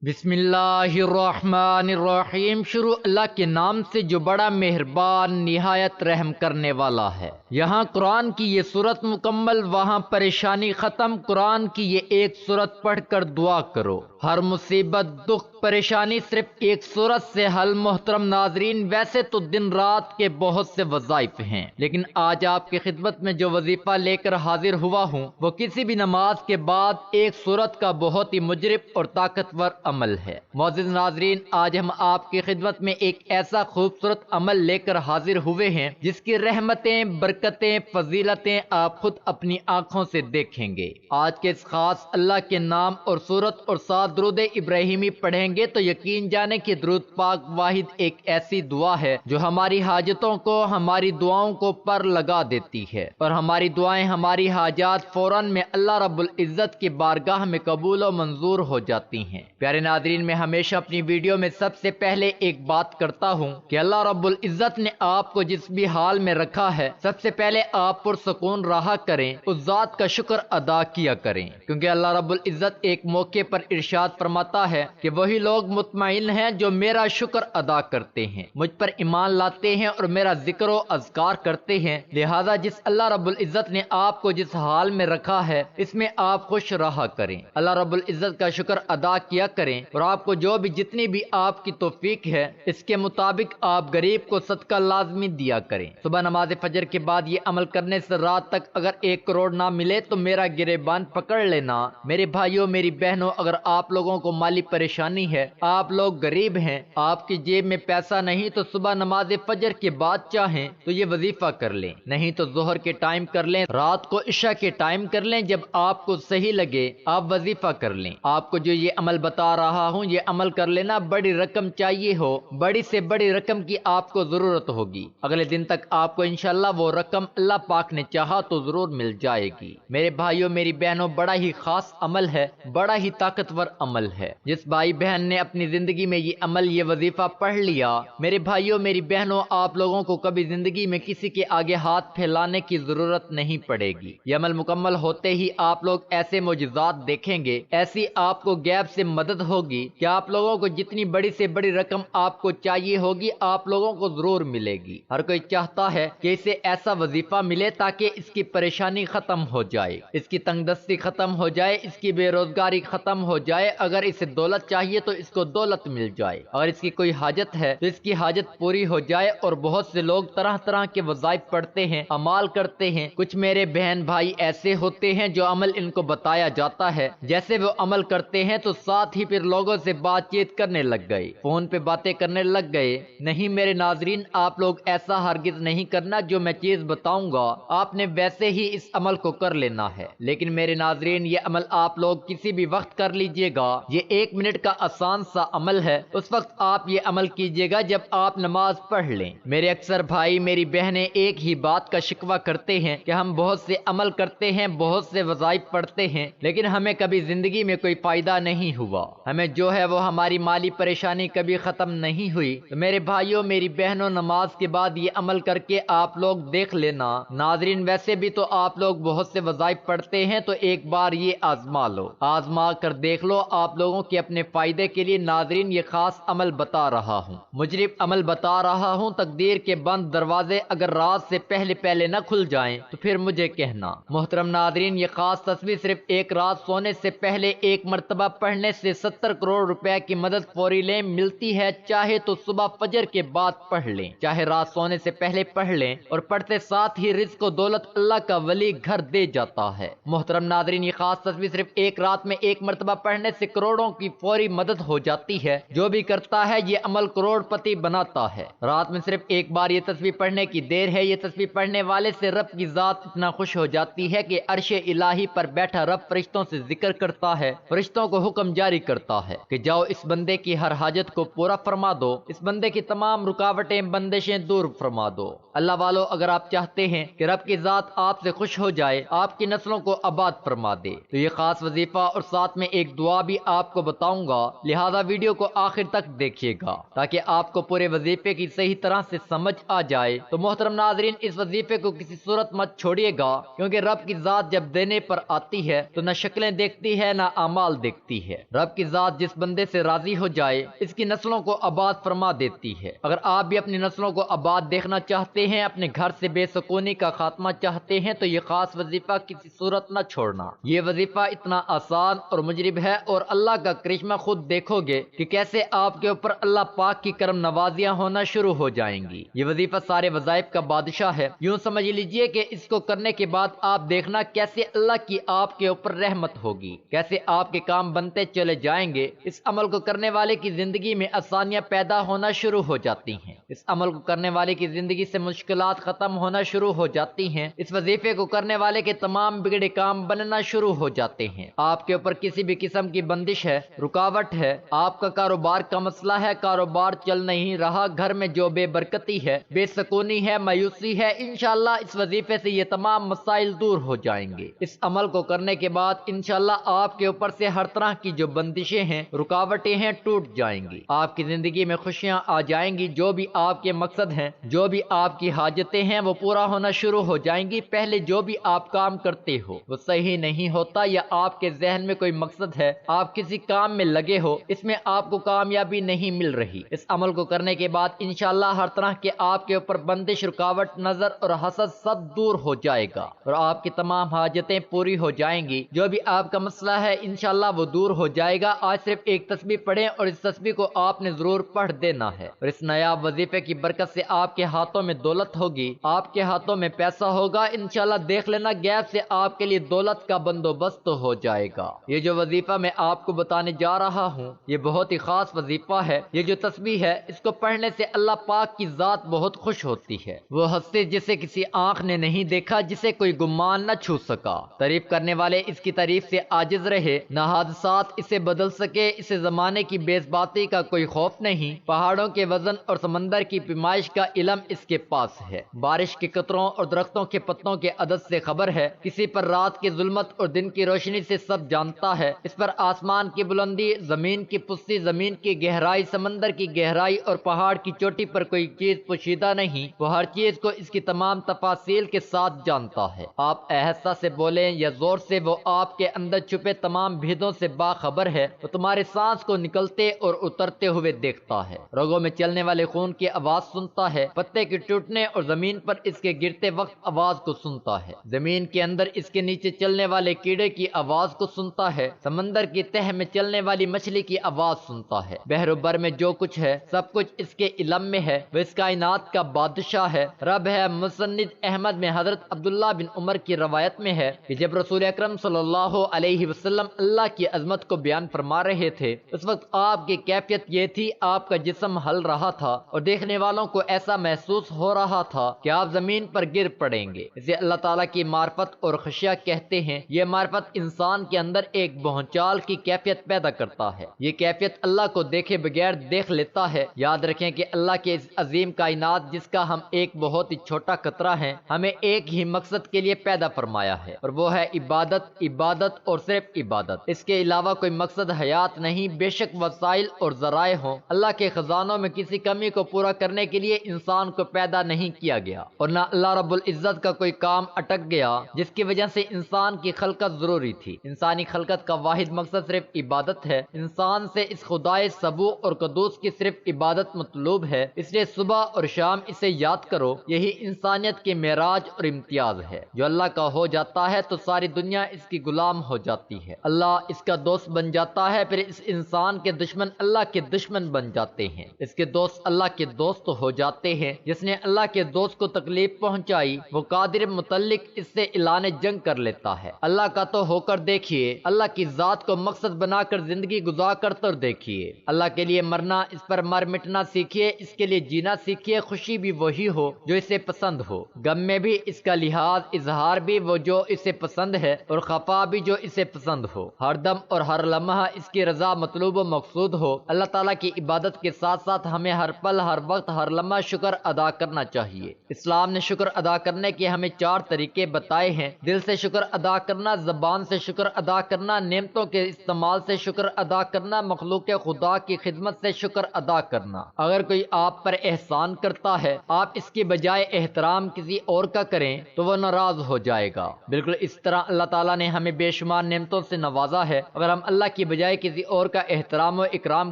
بسم اللہ الرحمن الرحیم۔ شروع اللہ کے نام سے جو بڑا مہربان نہایت رحم کرنے والا ہے۔ یہاں قرآن کی یہ سورت مکمل، وہاں پریشانی ختم۔ قرآن کی یہ ایک سورت پڑھ کر دعا کرو، ہر مصیبت دکھ پریشانی صرف ایک سورت سے حل۔ محترم ناظرین، ویسے تو دن رات کے بہت سے وظائف ہیں، لیکن آج آپ کی خدمت میں جو وظیفہ لے کر حاضر ہوا ہوں وہ کسی بھی نماز کے بعد ایک سورت کا بہت ہی مجرب اور طاقتور عمل ہے۔ معزز ناظرین، آج ہم آپ کی خدمت میں ایک ایسا خوبصورت عمل لے کر حاضر ہوئے ہیں جس کی رحمتیں، برکتیں، فضیلتیں آپ خود اپنی آنکھوں سے دیکھیں گے۔ آج کے اس خاص اللہ کے نام اور سورت اور ساتھ درود ابراہیمی پڑھیں گے تو یقین جانے کہ درود پاک واحد ایک ایسی دعا ہے جو ہماری حاجتوں کو، ہماری دعاؤں کو پر لگا دیتی ہے، اور ہماری دعائیں، ہماری حاجات فوراً میں اللہ رب العزت کی بارگاہ میں قبول و منظور ہو جاتی ہیں۔ پیارے ناظرین، میں ہمیشہ اپنی ویڈیو میں سب سے پہلے ایک بات کرتا ہوں کہ اللہ رب العزت نے آپ کو جس بھی حال میں رکھا ہے، سب سے پہلے آپ پرسکون رہا کریں، اس ذات کا شکر ادا کیا کریں، کیونکہ اللہ رب العزت ایک موقع پر ارشاد فرماتا ہے کہ وہی لوگ مطمئن ہیں جو میرا شکر ادا کرتے ہیں، مجھ پر ایمان لاتے ہیں اور میرا ذکر و اذکار کرتے ہیں۔ لہذا جس اللہ رب العزت نے آپ کو جس حال میں رکھا ہے، اس میں آپ خوش رہا کریں، اللہ رب العزت کا شکر ادا کیا کریں، اور آپ کو جو بھی جتنی بھی آپ کی توفیق ہے اس کے مطابق آپ غریب کو صدقہ لازمی دیا کریں۔ صبح نماز فجر کے بعد یہ عمل کرنے سے رات تک اگر 1 کروڑ نہ ملے تو میرا گریبان پکڑ لینا۔ میرے بھائیوں، میری بہنوں، اگر آپ لوگوں کو مالی پریشانی ہے، آپ لوگ غریب ہیں، آپ کی جیب میں پیسہ نہیں، تو صبح نماز فجر کے بعد چاہیں تو یہ وظیفہ کر لیں، نہیں تو ظہر کے ٹائم کر لیں، رات کو عشاء کے ٹائم کر لیں، جب آپ کو صحیح لگے آپ وظیفہ کر لیں۔ آپ کو جو یہ عمل بتا رہا ہوں یہ عمل کر لینا۔ بڑی رقم چاہیے ہو، بڑی سے بڑی رقم کی آپ کو ضرورت ہوگی، اگلے دن تک آپ کو انشاءاللہ وہ رقم اللہ پاک نے چاہا تو ضرور مل جائے گی۔ میرے بھائیوں، میری بہنوں، بڑا ہی خاص عمل ہے، بڑا ہی طاقتور عمل ہے۔ جس بھائی بہن نے اپنی زندگی میں یہ عمل، یہ وظیفہ پڑھ لیا، میرے بھائیوں، میری بہنوں، آپ لوگوں کو کبھی زندگی میں کسی کے آگے ہاتھ پھیلانے کی ضرورت نہیں پڑے گی۔ یہ عمل مکمل ہوتے ہی آپ لوگ ایسے معجزات دیکھیں گے، ایسی آپ کو غیب سے مدد ہوگی کہ آپ لوگوں کو جتنی بڑی سے بڑی رقم آپ کو چاہیے ہوگی آپ لوگوں کو ضرور ملے گی۔ ہر کوئی چاہتا ہے کہ اسے ایسا وظیفہ ملے تاکہ اس کی پریشانی ختم ہو جائے، اس کی تنگ دستی ختم ہو جائے، اس کی بے روزگاری ختم ہو جائے۔ اگر اسے دولت چاہیے تو اس کو دولت مل جائے، اگر اس کی کوئی حاجت ہے تو اس کی حاجت پوری ہو جائے۔ اور بہت سے لوگ طرح طرح کے وظائف پڑھتے ہیں، اعمال کرتے ہیں۔ کچھ میرے بہن بھائی ایسے ہوتے ہیں جو عمل ان کو بتایا جاتا ہے، جیسے وہ عمل کرتے ہیں تو ساتھ ہی پھر لوگوں سے بات چیت کرنے لگ گئے، فون پہ باتیں کرنے لگ گئے۔ نہیں میرے ناظرین، آپ لوگ ایسا ہرگز نہیں کرنا۔ جو میں چیز بتاؤں گا آپ نے ویسے ہی اس عمل کو کر لینا ہے، لیکن میرے ناظرین یہ عمل آپ لوگ کسی بھی وقت کر لیجئے گا۔ یہ 1 منٹ کا آسان سا عمل ہے، اس وقت آپ یہ عمل کیجئے گا جب آپ نماز پڑھ لیں۔ میرے اکثر بھائی، میری بہنیں ایک ہی بات کا شکوہ کرتے ہیں کہ ہم بہت سے عمل کرتے ہیں، بہت سے وظائف پڑھتے ہیں، لیکن ہمیں کبھی زندگی میں کوئی فائدہ نہیں ہوا، ہمیں جو ہے وہ ہماری مالی پریشانی کبھی ختم نہیں ہوئی۔ تو میرے بھائیوں، میری بہنوں، نماز کے بعد یہ عمل کر کے آپ لوگ دیکھ لینا۔ ناظرین، ویسے بھی تو آپ لوگ بہت سے وظائف پڑھتے ہیں، تو ایک بار یہ آزما لو، آزما کر دیکھ لو آپ لوگوں کے اپنے فائدے کے لیے۔ ناظرین، یہ خاص عمل بتا رہا ہوں، مجرب عمل بتا رہا ہوں۔ تقدیر کے بند دروازے اگر رات سے پہلے پہلے نہ کھل جائیں تو پھر مجھے کہنا۔ محترم ناظرین، یہ خاص تصویر صرف ایک رات سونے سے پہلے ایک مرتبہ پڑھنے سے 70 کروڑ روپے کی مدد فوری لیں ملتی ہے۔ چاہے تو صبح فجر کے بعد پڑھ لیں، چاہے رات سونے سے پہلے پڑھ لیں، اور پڑھتے ساتھ ہی رزق و دولت اللہ کا ولی گھر دے جاتا ہے۔ محترم ناظرین، یہ خاص تصویر صرف ایک رات میں ایک مرتبہ پڑھنے سے کروڑوں کی فوری مدد ہو جاتی ہے۔ جو بھی کرتا ہے یہ عمل کروڑ پتی بناتا ہے۔ رات میں صرف ایک بار یہ تصویر پڑھنے کی دیر ہے۔ یہ تصویر پڑھنے والے سے رب کی ذات اتنا خوش ہو جاتی ہے کہ عرش الہی پر بیٹھا رب فرشتوں سے ذکر کرتا ہے، فرشتوں کو حکم جاری کرتا ہے کہ جاؤ اس بندے کی ہر حاجت کو پورا فرما دو، اس بندے کی تمام رکاوٹیں بندشیں دور فرما دو۔ اللہ والو، اگر آپ چاہتے ہیں کہ رب کی ذات آپ سے خوش ہو جائے، آپ کی نسلوں کو آباد فرما دے، تو یہ خاص وظیفہ اور ساتھ میں ایک دعا دعا بھی آپ کو بتاؤں گا، لہذا ویڈیو کو آخر تک دیکھیے گا تاکہ آپ کو پورے وظیفے کی صحیح طرح سے سمجھ آ جائے۔ تو محترم ناظرین، اس وظیفے کو کسی صورت مت چھوڑیے گا، کیونکہ رب کی ذات جب دینے پر آتی ہے تو نہ شکلیں دیکھتی ہے نہ اعمال دیکھتی ہے۔ رب کی ذات جس بندے سے راضی ہو جائے اس کی نسلوں کو آباد فرما دیتی ہے۔ اگر آپ بھی اپنی نسلوں کو آباد دیکھنا چاہتے ہیں، اپنے گھر سے بے سکونی کا خاتمہ چاہتے ہیں، تو یہ خاص وظیفہ کسی صورت نہ چھوڑنا۔ یہ وظیفہ اتنا آسان اور مجرب ہے، اور اللہ کا کرشمہ خود دیکھو گے کہ کیسے آپ کے اوپر اللہ پاک کی کرم نوازیاں ہونا شروع ہو جائیں گی۔ یہ وظیفہ سارے وظائف کا بادشاہ ہے، یوں سمجھ لیجئے کہ اس کو کرنے کے بعد آپ دیکھنا کیسے اللہ کی آپ کے اوپر رحمت ہوگی، کیسے آپ کے کام بنتے چلے جائیں گے۔ اس عمل کو کرنے والے کی زندگی میں آسانیاں پیدا ہونا شروع ہو جاتی ہیں، اس عمل کو کرنے والے کی زندگی سے مشکلات ختم ہونا شروع ہو جاتی ہیں، اس وظیفے کو کرنے والے کے تمام بگڑے کام بننا شروع ہو جاتے ہیں۔ آپ کے اوپر کسی بھی قسم کی بندش ہے، رکاوٹ ہے، آپ کا کاروبار کا مسئلہ ہے، کاروبار چل نہیں رہا، گھر میں جو بے برکتی ہے، بے سکونی ہے، مایوسی ہے، انشاءاللہ اس وظیفے سے یہ تمام مسائل دور ہو جائیں گے۔ اس عمل کو کرنے کے بعد انشاءاللہ آپ کے اوپر سے ہر طرح کی جو بندشیں ہیں، رکاوٹیں ہیں، ٹوٹ جائیں گی۔ آپ کی زندگی میں خوشیاں آ جائیں گی، جو بھی آپ کے مقصد ہیں، جو بھی آپ کی حاجتیں ہیں، وہ پورا ہونا شروع ہو جائیں گی۔ پہلے جو بھی آپ کام کرتے ہو وہ صحیح نہیں ہوتا، یا آپ کے ذہن میں کوئی مقصد ہے، آپ کسی کام میں لگے ہو، اس میں آپ کو کامیابی نہیں مل رہی، اس عمل کو کرنے کے بعد انشاءاللہ ہر طرح کے آپ کے اوپر بندش، رکاوٹ، نظر اور حسد سب دور ہو جائے گا، اور آپ کی تمام حاجتیں پوری ہو جائیں گی۔ جو بھی آپ کا مسئلہ ہے انشاءاللہ وہ دور ہو جائے گا۔ آج صرف ایک تسبیح پڑھیں اور اس تسبیح کو آپ نے ضرور پڑھ دینا ہے، اور اس نایاب وظیفے کی برکت سے آپ کے ہاتھوں میں دولت ہوگی، آپ کے ہاتھوں میں پیسہ ہوگا، انشاءاللہ دیکھ لینا غیب سے آپ کے لیے دولت کا بندوبست ہو جائے گا۔ یہ جو وظیفہ میں آپ کو بتانے جا رہا ہوں یہ بہت ہی خاص وظیفہ ہے۔ یہ جو تسبیح ہے اس کو پڑھنے سے اللہ پاک کی ذات بہت خوش ہوتی ہے، وہ ہستی جسے کسی آنکھ نے نہیں دیکھا، جسے کوئی گمان نہ چھو سکا۔ تعریف کرنے والے اس کی تعریف سے عاجز رہے، نہ حادثات اسے بدل سکے، اسے زمانے کی بے ثباتی کا کوئی خوف نہیں، پہاڑوں کے وزن اور سمندر کی پیمائش کا علم اس کے پاس ہے، بارش کے قطروں اور درختوں کے پتوں کے عدد سے خبر ہے، کسی پر رات کی ظلمت اور دن کی روشنی سے سب جانتا ہے، اس پر آسمان کی بلندی، زمین کی پستی، زمین کی گہرائی، سمندر کی گہرائی اور پہاڑ کی چوٹی پر کوئی چیز پوشیدہ نہیں، وہ ہر چیز کو اس کی تمام تفاصیل کے ساتھ جانتا ہے۔ آپ آہستہ سے بولیں یا زور سے، وہ آپ کے اندر چھپے تمام بھیدوں سے باخبر ہے، وہ تمہارے سانس کو نکلتے اور اترتے ہوئے دیکھتا ہے، رگوں میں چلنے والے خون کی آواز سنتا ہے، پتے کے ٹوٹنے اور زمین پر اس کے گرتے وقت آواز کو سنتا ہے، زمین کے اندر اس کے نیچے چلنے والے کیڑے کی آواز کو سنتا ہے، سمندر کی تہ میں چلنے والی مچھلی کی آواز سنتا ہے، بحر و بر میں جو کچھ ہے سب کچھ اس کے علم میں ہے، وہ اس کائنات کا بادشاہ ہے، رب ہے۔ مسند احمد میں حضرت عبداللہ بن عمر کی روایت میں ہے کہ جب رسول اکرم صلی اللہ علیہ وسلم اللہ کی عظمت کو بیان فرما رہے تھے، اس وقت آپ کی کیفیت یہ تھی، آپ کا جسم ہل رہا تھا اور دیکھنے والوں کو ایسا محسوس ہو رہا تھا کہ آپ زمین پر گر پڑیں گے۔ اسے اللہ تعالیٰ کی معرفت اور خشیہ کہتے ہیں۔ یہ معرفت انسان کے اندر ایک بہنچال کی کیفیت پیدا کرتا ہے، یہ کیفیت اللہ کو دیکھے بغیر دیکھ لیتا ہے۔ یاد رکھیں کہ اللہ کے اس عظیم کائنات جس کا ہم ایک بہت ہی چھوٹا قطرہ ہیں، ہمیں ایک ہی مقصد کے لیے پیدا فرمایا ہے، اور وہ ہے عبادت، عبادت اور صرف عبادت۔ اس کے علاوہ کوئی مقصد حیات نہیں، بے شک وسائل اور ذرائع ہوں، اللہ کے خزانوں میں کسی کمی کو پورا کرنے کے لیے انسان کو پیدا نہیں کیا گیا، اور نہ اللہ رب العزت کا کوئی کام اٹک گیا جس کی وجہ سے انسان کی خلقت ضروری تھی۔ انسانی خلقت کا واحد مقصد صرف عبادت ہے، انسان سے اس خدائے سبو اور قدوس کی صرف عبادت مطلوب ہے، اس لیے صبح اور شام اسے یاد کرو، یہی انسانیت کے معراج اور امتیاز ہے۔ جو اللہ کا ہو جاتا ہے تو ساری دنیا اس کی غلام ہو جاتی ہے، اللہ اس کا دوست بن جاتا ہے، پھر اس انسان کے دشمن اللہ کے دشمن بن جاتے ہیں، اس کے دوست اللہ کے دوست ہو جاتے ہیں۔ جس نے اللہ کے دوست کو تکلیف پہنچائی وہ قادر متعلق اس سے اعلان جنگ کر لیتا ہے۔ اللہ کا تو ہو کر دیکھیے، اللہ کی ذات کو مقصد بنا کر زندگی گزار کر تو دیکھیے، اللہ کے لیے مرنا، اس پر مر مٹنا سیکھیے، اس کے لیے جینا سیکھیے، خوشی بھی وہی ہو جو اسے پسند ہو، غم میں بھی اس کا لحاظ اظہار بھی وہ جو اسے پسند ہے، اور خفا بھی جو اسے پسند ہو، ہر دم اور ہر لمحہ اس کی رضا مطلوب و مقصود ہو۔ اللہ تعالیٰ کی عبادت کے ساتھ ساتھ ہمیں ہر پل، ہر وقت، ہر لمحہ شکر ادا کرنا چاہیے۔ اسلام نے شکر ادا کرنے کے ہمیں 4 طریقے بتائے ہیں: دل سے شکر ادا کرنا، زبان سے شکر ادا کرنا، نعمتوں کے استعمال سے شکر ادا کرنا مخلوق خدا کی خدمت سے شکر ادا کرنا۔ اگر کوئی آپ پر احسان کرتا ہے، آپ اس کی بجائے احترام کسی اور کا کریں تو وہ ناراض ہو جائے گا۔ بالکل اس طرح اللہ تعالیٰ نے ہمیں بے شمار نعمتوں سے نوازا ہے، اگر ہم اللہ کی بجائے کسی اور کا احترام و اکرام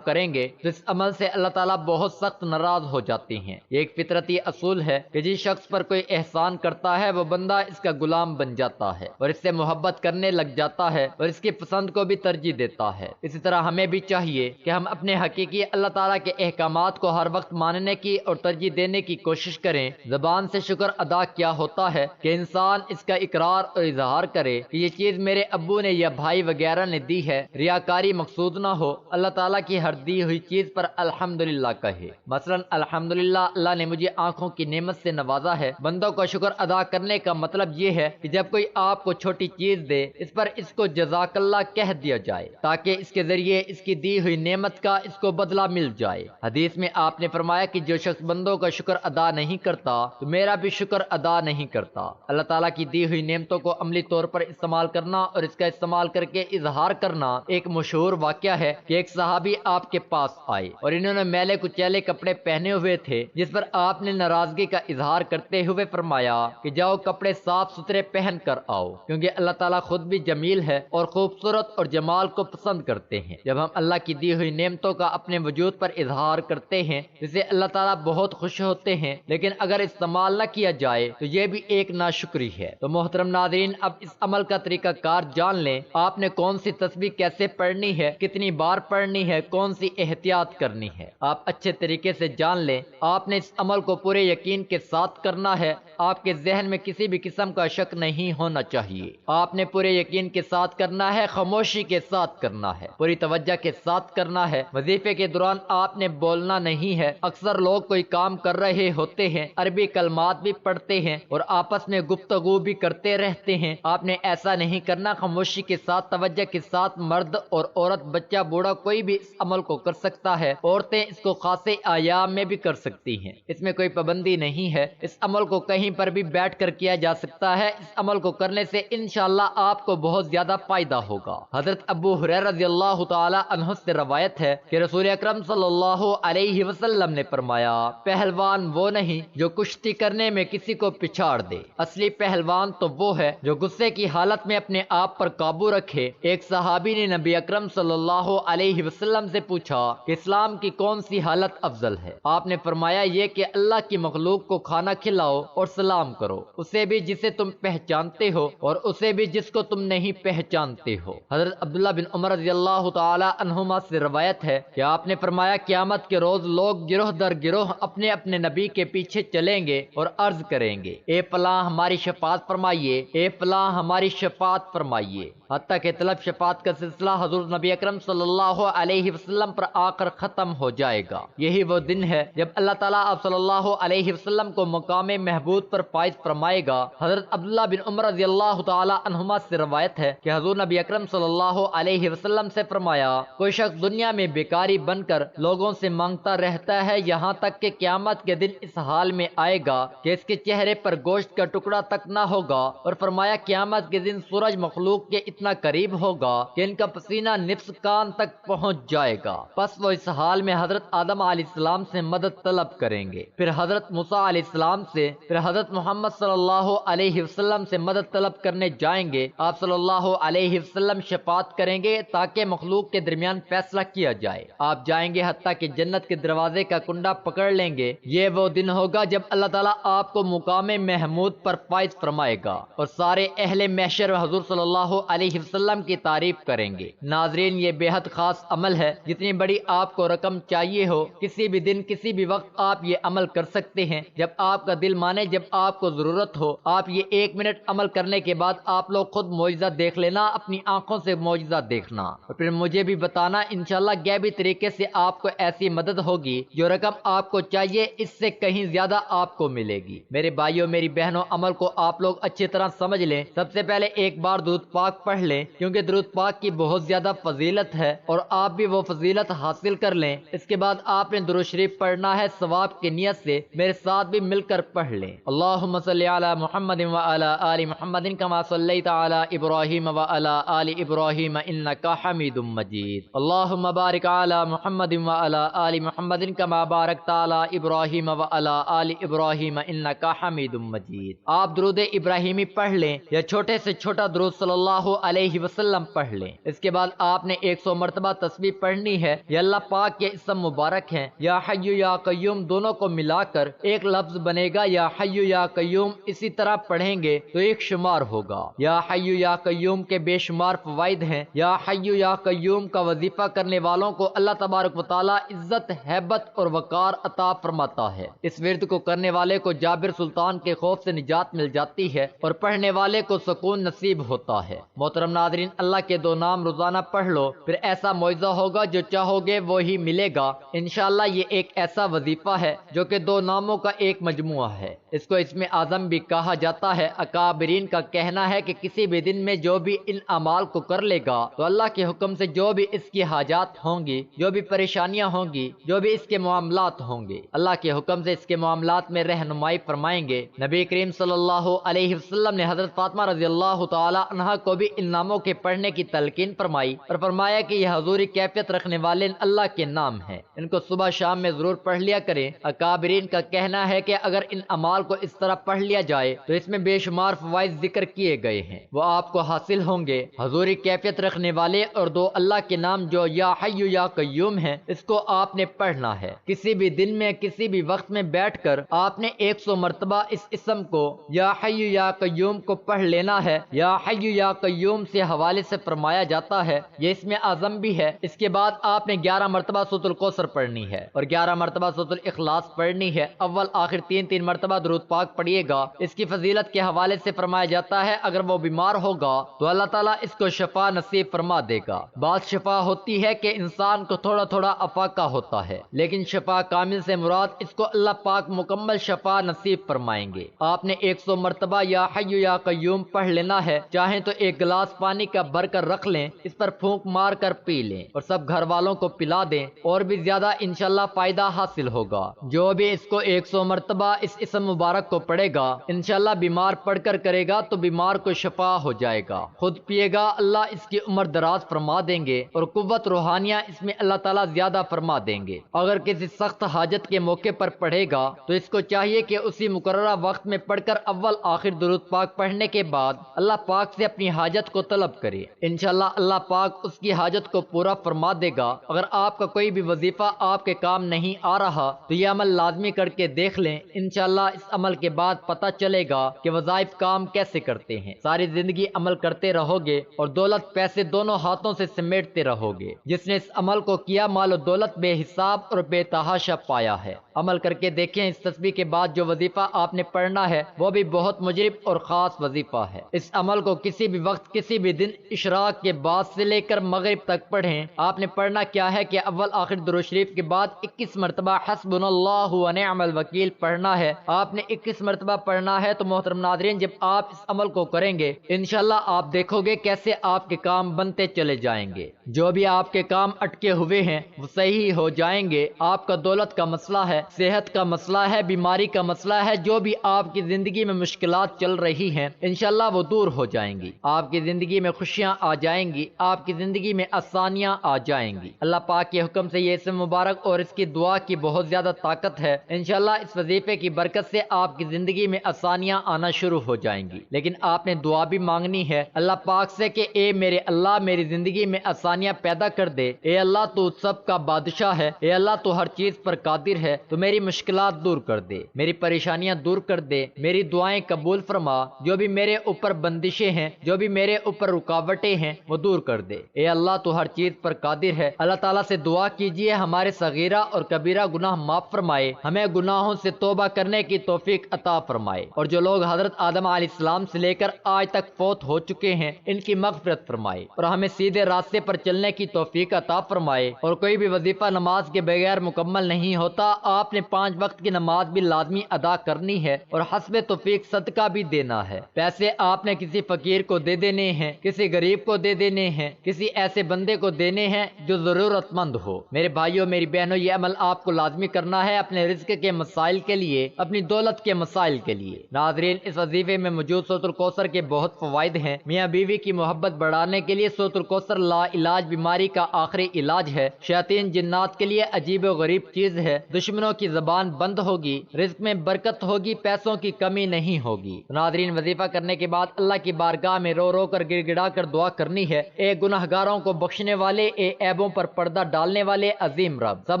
کریں گے تو اس عمل سے اللہ تعالیٰ بہت سخت ناراض ہو جاتے ہیں۔ یہ ایک فطرتی اصول ہے کہ جس شخص پر کوئی احسان کرتا ہے وہ بندہ اس کا غلام بن جاتا ہے اور اس سے محبت کرنے لگ جاتا ہے اور اس کی پسند کو بھی ترجیح دیتا ہے۔ اسی طرح ہمیں بھی چاہیے کہ ہم اپنے حقیقی اللہ تعالیٰ کے احکامات کو ہر وقت ماننے کی اور ترجیح دینے کی کوشش کریں۔ زبان سے شکر ادا کیا ہوتا ہے کہ انسان اس کا اقرار اور اظہار کرے کہ یہ چیز میرے ابو نے یا بھائی وغیرہ نے دی ہے، ریاکاری مقصود نہ ہو، اللہ تعالیٰ کی ہر دی ہوئی چیز پر الحمدللہ کہے۔ مثلا الحمدللہ اللہ نے مجھے آنکھوں کی نعمت سے نوازا ہے۔ بندوں کو شکر ادا کرنے کا مطلب یہ ہے کہ جب کوئی آپ کو چھوٹی چیز دے اس پر اس کو جزاک اللہ کہہ دیا جائے تاکہ اس کے ذریعے اس کی دی ہوئی نعمت کا اس کو بدلہ مل جائے۔ حدیث میں آپ نے فرمایا کہ جو شخص بندوں کا شکر ادا نہیں کرتا تو میرا بھی شکر ادا نہیں کرتا۔ اللہ تعالیٰ کی دی ہوئی نعمتوں کو عملی طور پر استعمال کرنا اور اس کا استعمال کر کے اظہار کرنا ایک مشہور واقعہ ہے کہ ایک صحابی آپ کے پاس آئے اور انہوں نے میلے کچیلے کپڑے پہنے ہوئے تھے، جس پر آپ نے ناراضگی کا اظہار کرتے ہوئے فرمایا کہ جاؤ کپڑے صاف ستھرے پہن کر آؤ، کیونکہ اللہ تعالیٰ خود بھی جمیل ہے اور خوبصورت اور جمال کو پسند کرتے ہیں۔ جب ہم اللہ کی دی ہوئی نعمتوں کا اپنے وجود پر اظہار کرتے ہیں جس سے اللہ تعالیٰ بہت خوش ہوتے ہیں، لیکن اگر استعمال نہ کیا جائے تو یہ بھی ایک ناشکری ہے۔ تو محترم ناظرین، اب اس عمل کا طریقہ کار جان لیں۔ آپ نے کون سی تسبیح کیسے پڑھنی ہے، کتنی بار پڑھنی ہے، کون سی احتیاط کرنی ہے، آپ اچھے طریقے سے جان لیں۔ آپ نے اس عمل کو پورے یقین کے ساتھ کرنا ہے۔ آپ کے ذہن میں کسی بھی قسم کا شک نہیں ہونا چاہیے۔ آپ نے پورے یقین کے ساتھ کرنا ہے، خاموشی کے ساتھ کرنا ہے، پوری توجہ کے ساتھ کرنا ہے۔ وظیفے کے دوران آپ نے بولنا نہیں ہے۔ اکثر لوگ کوئی کام کر رہے ہوتے ہیں، عربی کلمات بھی پڑھتے ہیں اور آپس میں گفتگو بھی کرتے رہتے ہیں۔ آپ نے ایسا نہیں کرنا۔ خاموشی کے ساتھ، توجہ کے ساتھ مرد اور عورت، بچہ، بوڑھا، کوئی بھی اس عمل کو کر سکتا ہے۔ عورتیں اس کو خاصے ایام میں بھی کر سکتی ہیں، اس میں کوئی پابندی نہیں ہے۔ اس عمل کو کہیں پر بھی بیٹھ کر کیا جا سکتا ہے۔ اس عمل کو کرنے سے انشاءاللہ آپ کو بہت زیادہ فائدہ ہوگا۔ حضرت ابو ہریرہ رضی اللہ تعالی عنہ سے روایت ہے کہ رسول اکرم صلی اللہ علیہ وسلم نے فرمایا، پہلوان وہ نہیں جو کشتی کرنے میں کسی کو پچھاڑ دے، اصلی پہلوان تو وہ ہے جو غصے کی حالت میں اپنے آپ پر قابو رکھے۔ ایک صحابی نے نبی اکرم صلی اللہ علیہ وسلم سے پوچھا کہ اسلام کی کون سی حالت افضل ہے؟ آپ نے فرمایا یہ کہ اللہ کی مخلوق کو کھانا کھلاؤ اور سلام کرو، اسے بھی جسے تم پہچانتے ہو اور اسے بھی جس کو تم نہیں پہچانتے ہو۔ حضرت عبداللہ بن عمر رضی اللہ تعالی عنہما سے روایت ہے کہ آپ نے فرمایا قیامت کے روز لوگ گروہ در گروہ اپنے اپنے نبی کے پیچھے چلیں گے اور عرض کریں گے، اے فلاں ہماری شفاعت فرمائیے، اے فلاں ہماری شفاعت فرمائیے، حتیٰ کہ طلب شفاعت کا سلسلہ حضور نبی اکرم صلی اللہ علیہ وسلم پر آ کر ختم ہو جائے گا۔ یہی وہ دن ہے جب اللہ تعالیٰ آپ صلی اللہ علیہ وسلم کو مقام محبوب پر فائز فرمائے گا۔ حضرت عبداللہ بن عمر رضی اللہ تعالی عنہما سے روایت ہے کہ حضور نبی اکرم صلی اللہ علیہ وسلم سے فرمایا، کوئی شخص دنیا میں بیکاری بن کر لوگوں سے مانگتا رہتا ہے یہاں تک کہ قیامت کے دن اس حال میں آئے گا کہ اس کے چہرے پر گوشت کا ٹکڑا تک نہ ہوگا، اور فرمایا قیامت کے دن سورج مخلوق کے اتنا قریب ہوگا کہ ان کا پسینہ نصف کان تک پہنچ جائے گا، پس وہ اس حال میں حضرت آدم علیہ السلام سے مدد طلب کریں گے، پھر حضرت موسیٰ علیہ السلام سے، پھر حضرت محمد صلی اللہ علیہ وسلم سے مدد طلب کرنے جائیں گے۔ آپ صلی اللہ علیہ وسلم شفاعت کریں گے تاکہ مخلوق کے درمیان فیصلہ کیا جائے۔ آپ جائیں گے حتیٰ کہ جنت کے دروازے کا کنڈا پکڑ لیں گے۔ یہ وہ دن ہوگا جب اللہ تعالیٰ آپ کو مقام محمود پر فائز فرمائے گا اور سارے اہل محشر حضور صلی اللہ علیہ وسلم کی تعریف کریں گے۔ ناظرین، یہ بے حد خاص عمل ہے۔ جتنی بڑی آپ کو رقم چاہیے ہو، کسی بھی دن کسی بھی وقت آپ یہ عمل کر سکتے ہیں، جب آپ کا دل مانے، جب آپ کو ضرورت ہو۔ آپ یہ 1 منٹ عمل کرنے کے بعد آپ لوگ خود معجزہ دیکھ لینا، اپنی آنکھوں سے معجزہ دیکھنا اور پھر مجھے بھی بتانا۔ انشاءاللہ غیبی طریقے سے آپ کو ایسی مدد ہوگی، جو رقم آپ کو چاہیے اس سے کہیں زیادہ آپ کو ملے گی۔ میرے بھائیوں، میری بہنوں، عمل کو آپ لوگ اچھی طرح سمجھ لیں۔ سب سے پہلے ایک بار درود پاک پڑھ لیں، کیونکہ درود پاک کی بہت زیادہ فضیلت ہے اور آپ بھی وہ فضیلت حاصل کر لیں۔ اس کے بعد آپ نے درود شریف پڑھنا ہے ثواب کی نیت سے۔ میرے ساتھ بھی مل کر پڑھ لیں، اللہم صلی علی محمد وعلی آل محمد کما صلیت علی ابراہیم وعلی آل ابراہیم ابراہیم انک حمید مجید اللہم بارک علی محمد وعلی آل محمد کما بارکت علی ابراہیم وعلی آل ابراہیم انک حمید مجید۔ آپ درود ابراہیمی پڑھ لیں یا چھوٹے سے چھوٹا درود صلی اللہ علیہ وسلم پڑھ لیں۔ اس کے بعد آپ نے 100 مرتبہ تسبیح پڑھنی ہے۔ یہ اللہ پاک کے اسم مبارک ہیں، یا حی یا قیوم دونوں کو ملا کر ایک لفظ بنے گا، یا حی یا قیوم۔ اسی طرح پڑھیں گے تو ایک شمار ہوگا۔ یا حی یا قیوم کے بے شمار فوائد ہیں۔ یا حی یا قیوم کا وظیفہ کرنے والوں کو اللہ تبارک و تعالی عزت، ہیبت اور وقار عطا فرماتا ہے۔ اس ورد کو کرنے والے کو جابر سلطان کے خوف سے نجات مل جاتی ہے اور پڑھنے والے کو سکون نصیب ہوتا ہے۔ محترم ناظرین، اللہ کے 2 نام روزانہ پڑھ لو، پھر ایسا معجزہ ہوگا جو چاہو گے وہی ملے گا۔ انشاءاللہ یہ ایک ایسا وظیفہ ہے جو کہ 2 ناموں کا ایک مجموعہ ہے۔ اس کو اسم اعظم بھی کہا جاتا ہے۔ اکابرین کا کہنا ہے کہ کسی بھی دن میں جو بھی ان اعمال کو کر لے گا تو اللہ کے حکم سے جو بھی اس کی حاجات ہوں گی، جو بھی پریشانیاں ہوں گی، جو بھی اس کے معاملات ہوں گے، اللہ کے حکم سے اس کے معاملات میں رہنمائی فرمائیں گے۔ نبی کریم صلی اللہ علیہ وسلم نے حضرت فاطمہ رضی اللہ تعالی عنہا کو بھی ان ناموں کے پڑھنے کی تلقین فرمائی اور فرمایا کہ یہ حضوری کیفیت رکھنے والے اللہ کے نام ہیں، ان کو صبح شام میں ضرور پڑھ لیا کریں۔ اکابرین کا کہنا ہے کہ اگر ان اعمال کو اس طرح پڑھ لیا جائے تو اس میں بے شمار فوائد ذکر کیے گئے ہیں، وہ آپ کو حاصل ہوں گے۔ حضوری کیفیت رکھنے والے اور 2 اللہ کے نام جو یا حی یا قیوم ہیں، اس کو آپ نے پڑھنا ہے۔ کسی بھی دن میں کسی بھی وقت میں بیٹھ کر آپ نے 100 مرتبہ اس اسم کو یا حی یا قیوم کو پڑھ لینا ہے۔ یا حی یا قیوم سے حوالے سے فرمایا جاتا ہے یہ اسم اعظم بھی ہے۔ اس کے بعد آپ نے 11 مرتبہ سورۃ الکوثر پڑھنی ہے اور 11 مرتبہ سورۃ الاخلاص پڑھنی ہے۔ اول آخر 3 مرتبہ درود پاک پڑھیے گا۔ اس کی فضیلت کے حوالے سے فرمایا جاتا ہے اگر وہ بیمار ہوگا تو اللہ تعالیٰ اس کو شفا نصیب فرما دے گا۔ بات شفا ہوتی ہے کہ انسان کو تھوڑا تھوڑا افاقہ ہوتا ہے، لیکن شفا کامل سے مراد اس کو اللہ پاک مکمل شفا نصیب فرمائیں گے۔ آپ نے 100 مرتبہ یا حی یا قیوم پڑھ لینا ہے۔ چاہیں تو 1 گلاس پانی کا بھر کر رکھ لیں، اس پر پھونک مار کر پی لیں اور سب گھر والوں کو پلا دیں، اور بھی زیادہ انشاءاللہ فائدہ حاصل ہوگا۔ جو بھی اس کو 100 مرتبہ اس اسم مبارک کو پڑھے گا، انشاءاللہ بیمار پڑھ کر کرے گا تو بیمار کو شفا ہو جائے گا۔ خود پیے گا، اللہ اس کی عمر دراز فرما دیں گے اور قوت روحانیہ اس میں اللہ تعالیٰ زیادہ فرما دیں گے۔ اگر کسی سخت حاجت کے موقع پر پڑھے گا تو اس کو چاہیے کہ اسی مقررہ وقت میں پڑھ کر اول آخر درود پاک پڑھنے کے بعد اللہ پاک سے اپنی حاجت کو طلب کرے۔ انشاءاللہ اللہ پاک اس کی حاجت کو پورا فرما دے گا۔ اگر آپ کا کوئی بھی وظیفہ آپ کے کام نہیں آ رہا تو یہ عمل لازمی کر کے دیکھ لیں۔ انشاءاللہ اس عمل کے بعد پتہ چلے گا کہ وظائف کام کیسے کرتے ہیں۔ ساری زندگی عمل کرتے رہو گے اور دولت پیسے دونوں ہاتھوں سے سمیٹتے رہو گے۔ جس نے اس عمل کو کیا مال و دولت بے حساب اور بے تحاشا پایا ہے۔ عمل کر کے دیکھیں، اس تسبیح کے بعد جو وظیفہ آپ نے پڑھنا ہے وہ بھی بہت مجرب اور خاص وظیفہ ہے۔ اس عمل کو کسی بھی وقت کسی بھی دن اشراق کے بعد سے لے کر مغرب تک پڑھیں۔ آپ نے پڑھنا کیا ہے کہ اول آخر درود شریف کے بعد 21 مرتبہ حسبنا اللہ و نعم الوکیل پڑھنا ہے۔ آپ نے 21 مرتبہ پڑھنا ہے تو محترم ناظرین، جب آپ اس عمل کو کریں گے انشاءاللہ آپ دیکھو گے کیسے آپ کے کام بنتے چلے جائیں گے۔ جو بھی آپ کے کام اٹکے ہوئے ہیں وہ صحیح ہو جائیں گے۔ آپ کا دولت کا مسئلہ ہے، صحت کا مسئلہ ہے، بیماری کا مسئلہ ہے، جو بھی آپ کی زندگی میں مشکلات چل رہی ہیں انشاءاللہ وہ دور ہو جائیں گی۔ آپ کی زندگی میں خوشیاں آ جائیں گی، آپ کی زندگی میں آسانیاں آ جائیں گی۔ اللہ پاک کے حکم سے یہ اسم مبارک اور اس کی دعا کی بہت زیادہ طاقت ہے۔ انشاءاللہ اس وظیفے کی برکت سے آپ کی زندگی میں آسانیاں آنا شروع ہو جائیں گی۔ لیکن آپ نے دعا بھی مانگنی ہے اللہ پاک سے کہ اے میرے اللہ میری زندگی میں آسانیاں پیدا کر دے۔ اے اللہ تو سب کا بادشاہ ہے، اے اللہ تو ہر چیز پر قادر ہے، تو میری مشکلات دور کر دے، میری پریشانیاں دور کر دے، میری دعائیں قبول فرما۔ جو بھی میرے اوپر بندشیں ہیں، جو بھی میرے اوپر رکاوٹیں ہیں وہ دور کر دے۔ اے اللہ تو ہر چیز پر قادر ہے۔ اللہ تعالیٰ سے دعا کیجئے ہمارے صغیرہ اور کبیرہ گناہ معاف فرمائے، ہمیں گناہوں سے توبہ کرنے کی توفیق عطا فرمائے، اور جو لوگ حضرت آدم علیہ السلام سے لے کر آج تک فوت ہو چکے ہیں ان کی مغفرت فرمائے اور ہمیں سیدھے راستے پر چلنے کی توفیق عطا فرمائے۔ اور کوئی بھی وظیفہ نماز کے بغیر مکمل نہیں ہوتا، آپ آپ نے 5 وقت کی نماز بھی لازمی ادا کرنی ہے اور حسب توفیق صدقہ بھی دینا ہے۔ پیسے آپ نے کسی فقیر کو دے دینے ہیں، کسی غریب کو دے دینے ہیں، کسی ایسے بندے کو دینے ہیں جو ضرورت مند ہو۔ میرے بھائیوں میری بہنوں، یہ عمل آپ کو لازمی کرنا ہے اپنے رزق کے مسائل کے لیے، اپنی دولت کے مسائل کے لیے۔ ناظرین، اس وظیفے میں موجود سورۃ الکوثر کے بہت فوائد ہیں۔ میاں بیوی کی محبت بڑھانے کے لیے سورۃ الکوثر لا علاج بیماری کا آخری علاج ہے۔ شیاطین جنات کے لیے عجیب و غریب چیز ہے۔ دشمنوں کی زبان بند ہوگی، رزق میں برکت ہوگی، پیسوں کی کمی نہیں ہوگی۔ ناظرین، وظیفہ کرنے کے بعد اللہ کی بارگاہ میں رو رو کر گڑ گڑا کر دعا کرنی ہے۔ اے گناہگاروں کو بخشنے والے، اے عیبوں پر پردہ ڈالنے والے عظیم رب، سب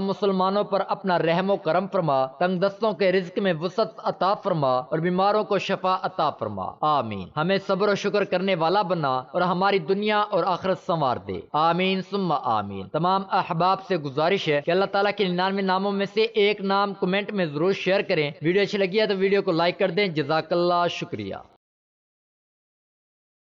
مسلمانوں پر اپنا رحم و کرم فرما، تنگ دستوں کے رزق میں وسعت عطا فرما اور بیماروں کو شفا عطا فرما، آمین۔ ہمیں صبر و شکر کرنے والا بنا اور ہماری دنیا اور آخرت سنوار دے، آمین ثم آمین۔ تمام احباب سے گزارش ہے کہ اللہ تعالیٰ کے 99 ناموں میں سے ایک نام کمنٹ میں ضرور شیئر کریں۔ ویڈیو اچھی لگی ہے تو ویڈیو کو لائک کر دیں۔ جزاک اللہ، شکریہ۔